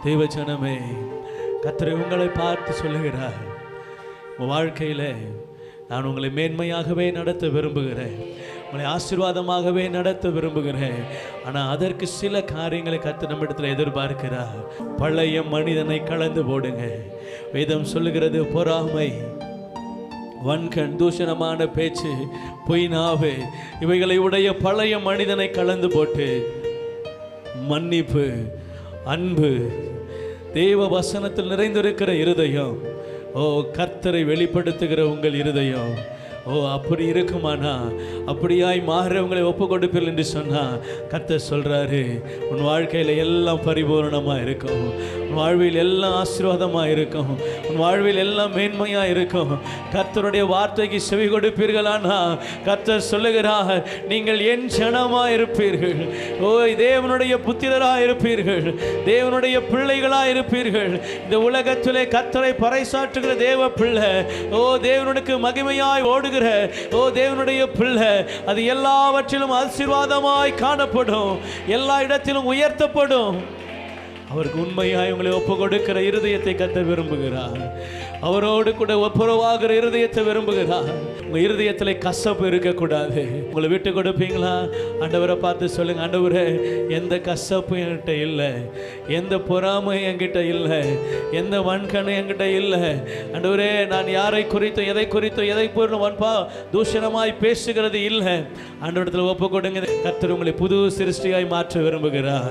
தேவஜனமே, கர்த்தர் உங்களை பார்த்து சொல்லுகிறார், உங்கள் வாழ்க்கையில் நான் உங்களை மேன்மையாகவே நடத்த விரும்புகிறேன், உங்களை ஆசீர்வாதமாகவே நடத்த விரும்புகிறேன். ஆனால் அதற்கு சில காரியங்களை கர்த்தர் நம்மிடத்தில் எதிர்பார்க்கிறார். பழைய மனிதனை கலந்து போடுங்க. வேதம் சொல்லுகிறது, பொறாமை, வன்கண், தூஷணமான பேச்சு, பொய் நாவு, இவைகளை உடைய பழைய மனிதனை கலந்து போட்டு மன்னிப்பு, அன்பு, தேவ வசனத்தில் நிறைந்திருக்கிற இருதயம், கர்த்தரை வெளிப்படுத்துகிற உங்கள் இருதயம், அப்படி இருக்குமானா, அப்படியாய் மாறுறவங்களை ஒப்பு கொடுப்பீர்கள் என்று சொன்னால், கர்த்தர் சொல்கிறாரு, உன் வாழ்க்கையில் எல்லாம் பரிபூர்ணமாக இருக்கும், உன் வாழ்வில் எல்லாம் ஆசீர்வாதமாக இருக்கும், உன் வாழ்வில் எல்லாம் மேன்மையாக இருக்கும். கர்த்தருடைய வார்த்தைக்கு செவி கொடுப்பீர்களானா, கர்த்தர் சொல்லுகிறார், நீங்கள் என் ஜனமாக இருப்பீர்கள், தேவனுடைய புத்திரராக இருப்பீர்கள், தேவனுடைய பிள்ளைகளாக இருப்பீர்கள். இந்த உலகத்திலே கர்த்தரை பறைசாற்றுகிற தேவ பிள்ளை, தேவனுக்கு மகிமையாய் ஓடுகிற தேவனுடைய பிள்ளை, அது எல்லாவற்றிலும் ஆசீர்வாதமாய் காணப்படும், எல்லா இடத்திலும் உயர்த்தப்படும். அவருக்கு உண்மையாய் உங்களை ஒப்பு கொடுக்கிற இருதயத்தை கர்த்தர் விரும்புகிறார். அவரோடு கூட ஒப்புரவாகிற இருதயத்தை விரும்புகிறார். உங்கள் இருதயத்தில் கசப்பு இருக்கக்கூடாது. உங்களை விட்டு கொடுப்பீங்களா? ஆண்டவரை பார்த்து சொல்லுங்க, ஆண்டவரே, எந்த கசப்பும் என்கிட்ட இல்லை, எந்த பொறாமையும் என்கிட்ட இல்லை, எந்த வன்கணும் என்கிட்ட இல்லை. ஆண்டவரே, நான் யாரை குறித்தோ எதை குறித்தோ எதை வன்பா தூஷணமாய் பேசுகிறது இல்லை. ஆண்டவரிடத்தில் ஒப்பு கொடுங்க. கர்த்தர் உங்களை புது சிருஷ்டியாய் மாற்ற விரும்புகிறார்.